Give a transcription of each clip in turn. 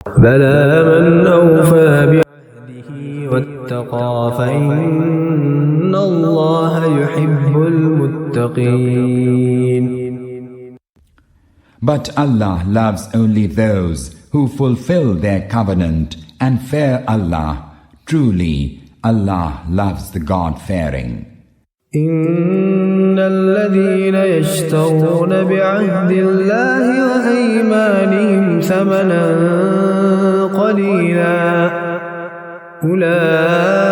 بلى من أوفى بعهده واتقى فإن الله يحب المتقين. But Allah loves only those who fulfill their covenant and fear Allah. Truly, Allah loves the God-fearing. إن الذين يشترون بعهد الله وأيمانهم ثمنا قليلا أولئك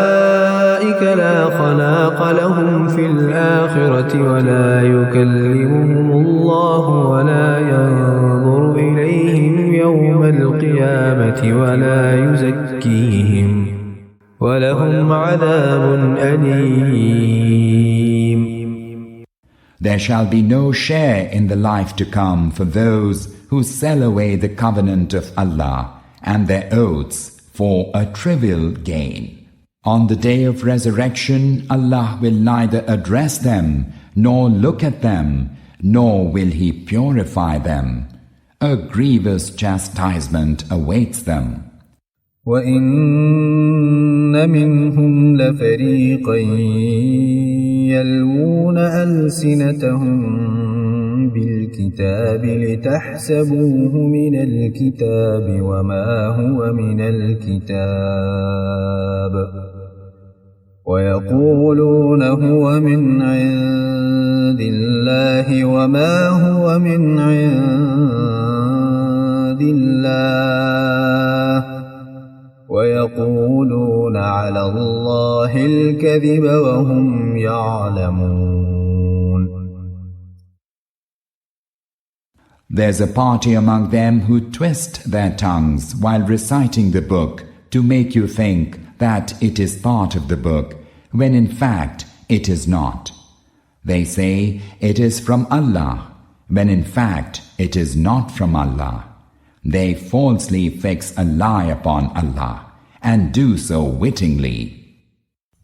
لا خلاق لهم في الآخرة ولا يكلمهم الله ولا ينظر إليهم يوم القيامة ولا يزكيهم ولهم عذاب أليم. There shall be no share in the life to come for those who sell away the covenant of Allah and their oaths for a trivial gain. On the day of resurrection, Allah will neither address them, nor look at them, nor will He purify them. A grievous chastisement awaits them. وَإِنَّ مِنْهُمْ لَفَرِيقًا يَلْوُونَ أَلْسِنَتَهُم بِالْكِتَابِ لِتَحْسَبُوهُ مِنَ الْكِتَابِ وَمَا هُوَ مِنَ الْكِتَابِ وَيَقُولُونَ هُوَ مِنْ عِندِ اللَّهِ وَمَا هُوَ مِنْ عِندِ اللَّهِ وَيَقُولُونَ عَلَى اللَّهِ الْكَذِبَ وَهُمْ يَعْلَمُونَ. There's a party among them who twist their tongues while reciting the book to make you think that it is part of the book, when in fact it is not. They say it is from Allah, when in fact it is not from Allah. They falsely fix a lie upon Allah and do so wittingly.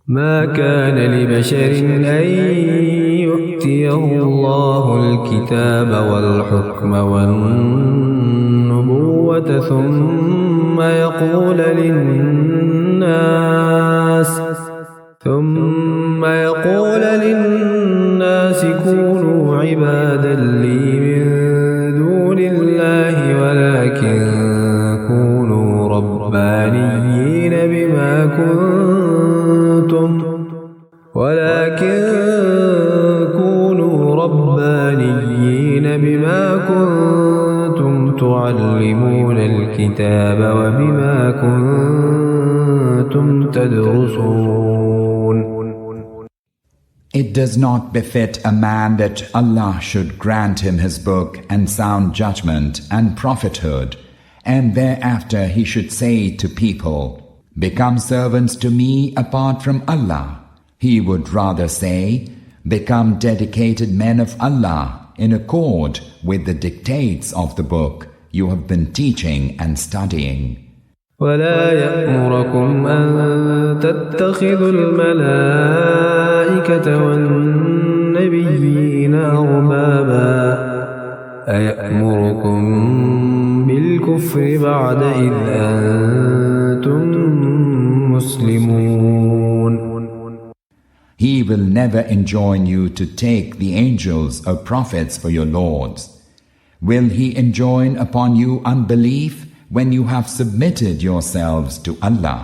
ما كان لبشر أن يؤتيه الله الكتاب والحكم والنبوة ثم يقول للناس كونوا عبادا لي من دون الله ولكن كونوا ربانيين بما كنتم تعلمون الكتاب وبما كنتم تدرسون. It does not befit a man that Allah should grant him his book and sound judgment and prophethood, and thereafter he should say to people, "Become servants to me apart from Allah." He would rather say, "Become dedicated men of Allah in accord with the dictates of the book you have been teaching and studying." ولا يأمركم أن تتخذوا الملائكة والنبيين أربابا أيأمركم بالكفر بعد إذ أنتم مسلمون. He will never enjoin you to take the angels or prophets for your lords. Will He enjoin upon you unbelief when you have submitted yourselves to Allah?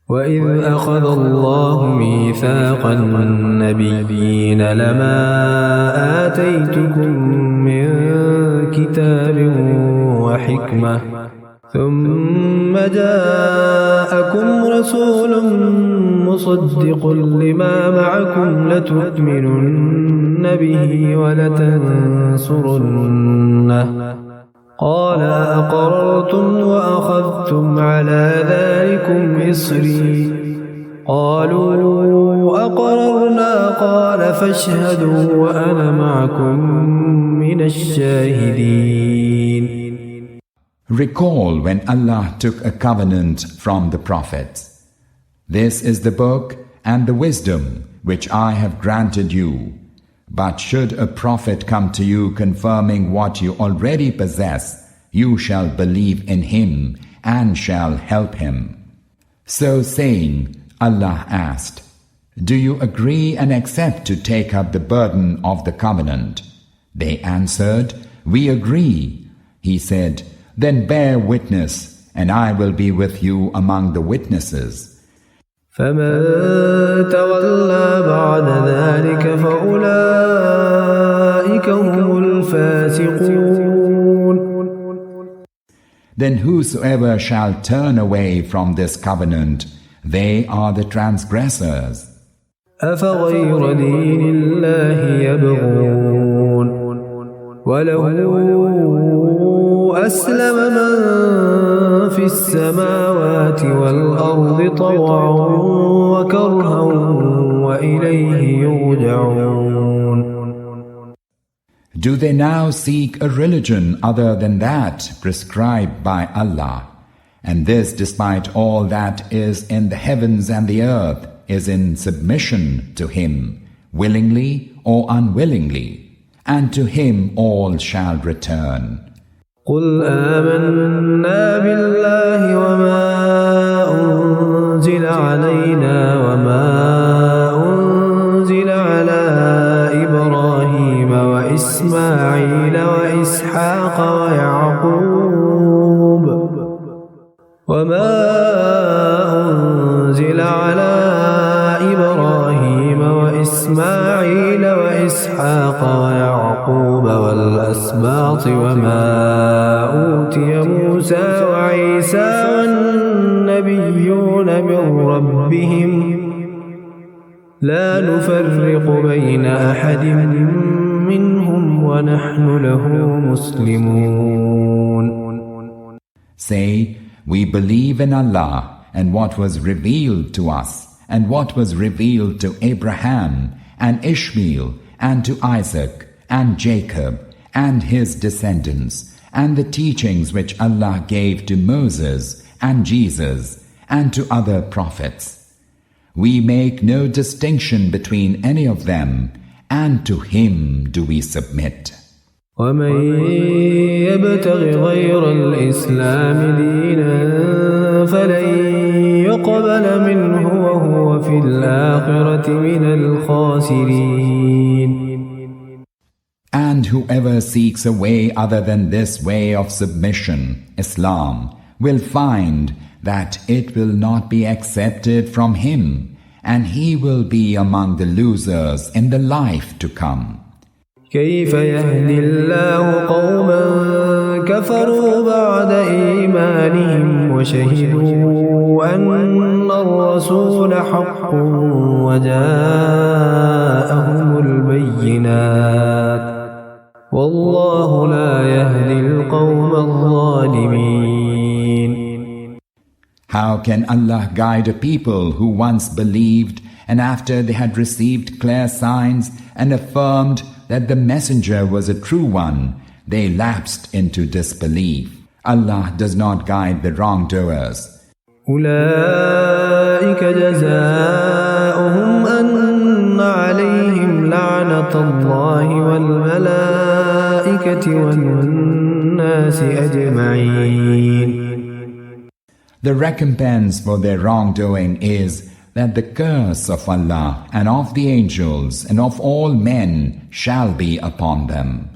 وَإِذْ أَخَذَ اللَّهُ مِيثَاقَ النَّبِيِّينَ لَمَا آتَيْتُكُم مِّن كِتَابٍ وَحِكْمَةٍ ثُمَّ جَاءَكُمْ رَسُولٌ مُصَدِّقٌ لِّمَا مَعَكُمْ لَتُؤْمِنُنَّ بِهِ وَلَتَنصُرُنَّهُ قال أقررتم وأخذتم على ذلكم إصري قالوا أقررنا قال فاشهدوا وأنا معكم من الشاهدين. Recall when Allah took a covenant from the prophets. This is the book and the wisdom which I have granted you. But should a prophet come to you confirming what you already possess, you shall believe in him and shall help him. So saying, Allah asked, Do you agree and accept to take up the burden of the covenant? They answered, We agree. He said, Then bear witness, and I will be with you among the witnesses. فَمَن تَوَلَّى بَعْدَ ذَلِكَ فَأُولَئِكَ هُمُ الْفَاسِقُونَ. Then whosoever shall turn away from this covenant, they are the transgressors. أَفَغَيْرَ دِينِ اللَّهِ يَبْغُونَ وَلَهُ أَسْلَمَ مَن فِي السَّمَاوَاتِ وَالْأَرْضِ طَوْعًا وَكَرْهًا وَإِلَيْهِ يُرْجَعُونَ. Do they now seek a religion other than that prescribed by Allah? And this despite all that is in the heavens and the earth is in submission to Him, willingly or unwillingly, and to Him all shall return. قُلْ آمَنَّا بِاللَّهِ وَمَا أُنزِلَ عَلَيْنَا وَمَا أُنزِلَ عَلَى إِبْرَاهِيمَ وَإِسْمَاعِيلَ وَإِسْحَاقَ وَيَعْقُوبَ وَمَا أُنزِلَ عَلَى إِبْرَاهِيمَ وَإِسْمَاعِيلَ وَإِسْحَاقَ وَيَعْقُوبَ وَالْأَسْبَاطِ وَمَا أُوتِيَ مُوسَى وَعِيسَى وَالنَّبِيُّونَ مِن رَّبِّهِمْ لَا نُفَرِّقُ بَيْنَ أَحَدٍ مِّنْهُمْ وَنَحْنُ لَهُ مُسْلِمُونَ. Say, we believe in Allah and what was revealed to us and what was revealed to Abraham and Ishmael and to Isaac and Jacob and his descendants, and the teachings which Allah gave to Moses and Jesus and to other prophets. We make no distinction between any of them, and to Him do we submit. وَمَن يَبْتَغِ غَيْرَ الْإِسْلَامِ دِينًا فَلَن يُقْبَلَ مِنْهُ وَهُوَ فِي الْآخِرَةِ مِنَ الْخَاسِرِينَ. And whoever seeks a way other than this way of submission, Islam, will find that it will not be accepted from him, and he will be among the losers in the life to come. كيف يهدي الله قوما كفروا بعد إيمانهم وشهدوا أن الرسول حق وجاءهم البينات والله لا يهدي القوم الظالمين. How can Allah guide a people who once believed and after they had received clear signs and affirmed that the messenger was a true one, they lapsed into disbelief? Allah does not guide the wrongdoers. أولئك جزاؤهم أن عليهم لعنة الله والملائكة والناس أجمعين. The recompense for their wrongdoing is that the curse of Allah and of the angels and of all men shall be upon them.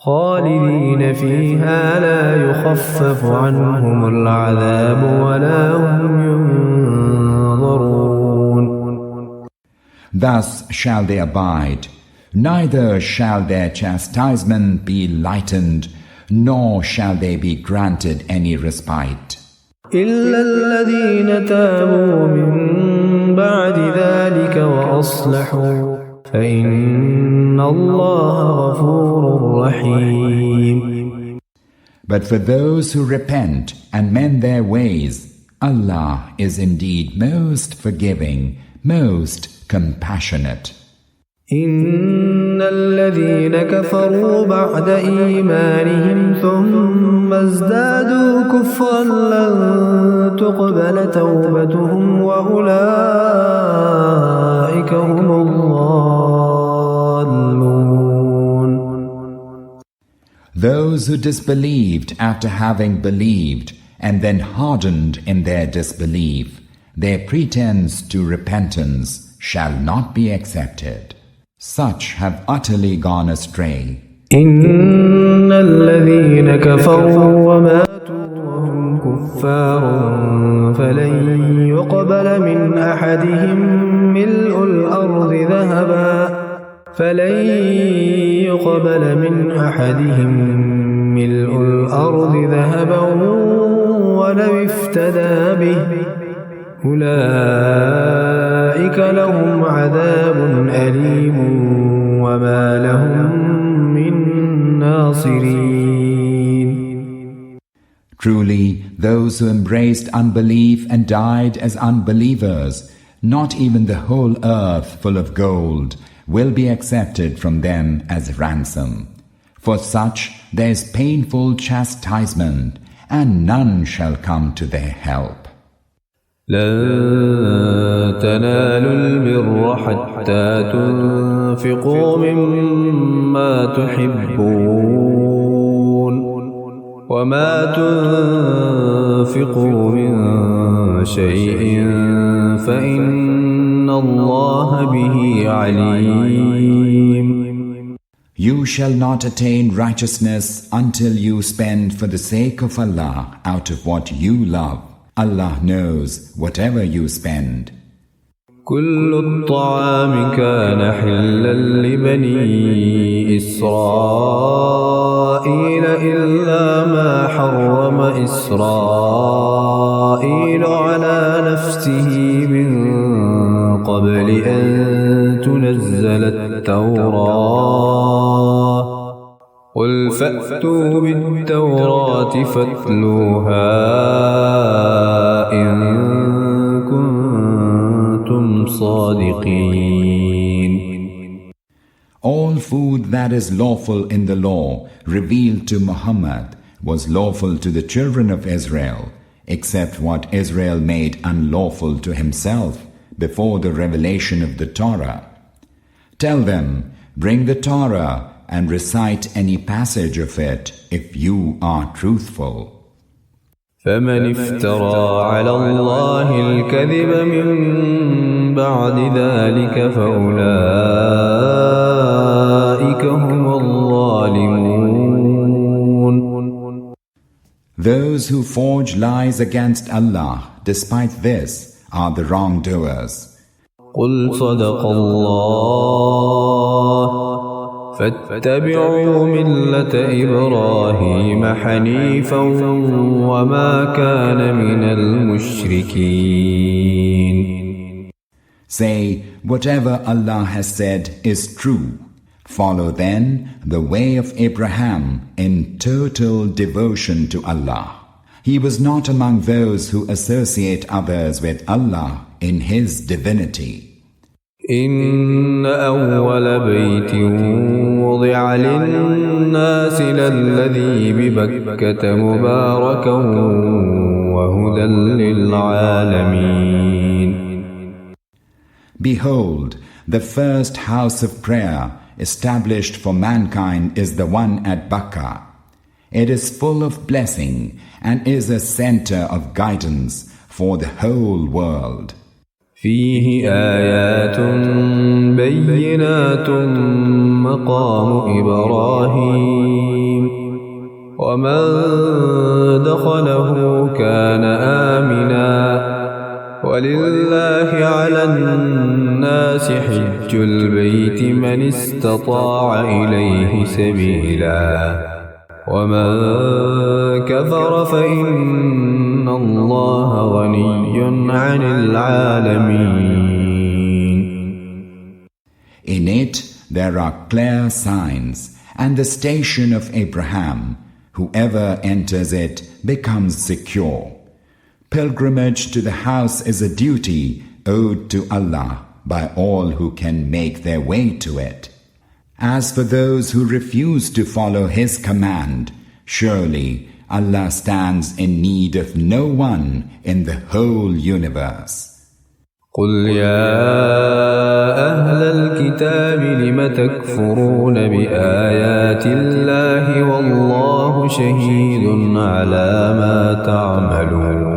خالدين فيها لا يخفف عنهم العذاب ولا هم ينظرون. Thus shall they abide, neither shall their chastisement be lightened, nor shall they be granted any respite. إلا الذين تابوا من بعد ذلك وأصلحوا فإن الله غفور رحيم. But for those who repent and mend their ways, Allah is indeed most forgiving, most compassionate. إن الذين كفروا بعد إيمانهم ثم ازدادوا كفرا لن تقبل توبتهم وأولئك هم الضالون. Those who disbelieved after having believed and then hardened in their disbelief, their pretense to repentance shall not be accepted. Such have utterly gone astray. إن الذين كفروا وماتوا وهم كفار فلن يقبل من أحدهم ملء الأرض ذهبا ولو افتدى به أولئك لهم عذاب أليم وما لهم من ناصرين. Truly, those who embraced unbelief and died as unbelievers, not even the whole earth full of gold will be accepted from them as ransom. For such there is painful chastisement, and none shall come to their help. لن تنالوا البر حتى تنفقوا مما تحبون وما تنفقوا من شيء فإن الله به عليم. You shall not attain righteousness until you spend for the sake of Allah out of what you love. Allah knows whatever you spend. كل الطعام كان حلا لبني إسرائيل إلا ما حرم إسرائيل على نفسه من قبل أن تنزل التوراة قل فأتوا بالتوراة فاتلوها إن كنتم صادقين. All food that is lawful in the law revealed to Muhammad was lawful to the children of Israel, except what Israel made unlawful to himself before the revelation of the Torah. Tell them, bring the Torah and recite any passage of it if you are truthful. فمن افترى على الله الكذب من بعد ذلك فأولئك هم الظالمون. Those who forge lies against Allah despite this are the wrongdoers. قل صدق الله فاتبعوا ملة إبراهيم حنيفا وما كان من المشركين. Say, whatever Allah has said is true. Follow then the way of Abraham in total devotion to Allah. He was not among those who associate others with Allah in His divinity. إن أول بيت وضع للناس للذي ببكة مباركا وهدى للعالمين. Behold, the first house of prayer established for mankind is the one at Bakkah. It is full of blessing and is a center of guidance for the whole world. فيه آيات بينات مقام إبراهيم ومن دخله كان آمنا ولله على الناس حج البيت من استطاع إليه سبيلا ومن كفر فإن الله غني عن العالمين. In it there are clear signs, and the station of Abraham. Whoever enters it becomes secure. Pilgrimage to the house is a duty owed to Allah by all who can make their way to it. As for those who refuse to follow His command, surely Allah stands in need of no one in the whole universe. قل يا أهل الكتاب لم تكفرون بآيات الله والله شهيد على ما تعملون.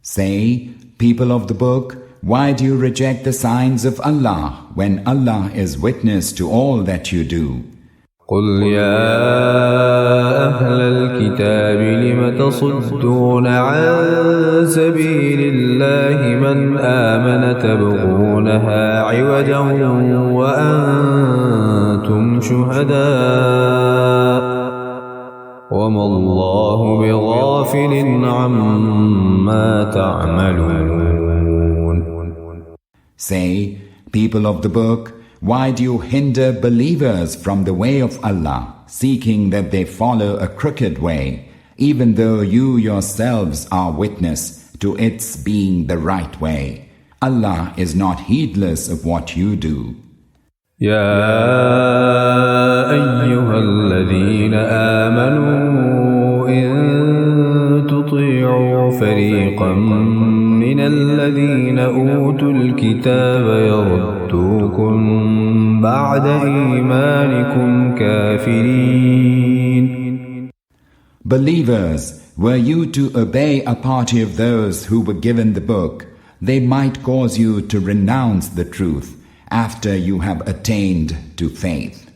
Say, people of the book, why do you reject the signs of Allah when Allah is witness to all that you do? قل يا أهل الكتاب لم تصدون عن سبيل الله من آمن تبغونها عوجا وأنتم شهداء وما الله بغافل عما تعملون. Say, people of the book, why do you hinder believers from the way of Allah, seeking that they follow a crooked way, even though you yourselves are witness to its being the right way? Allah is not heedless of what you do. يا أيها الذين آمنوا إن تطيعوا فريقا من الذين أوتوا الكتاب يردوكم بعد إيمانكم كافرين. Believers, were you to obey a party of those who were given the book, they might cause you to renounce the truth after you have attained to faith.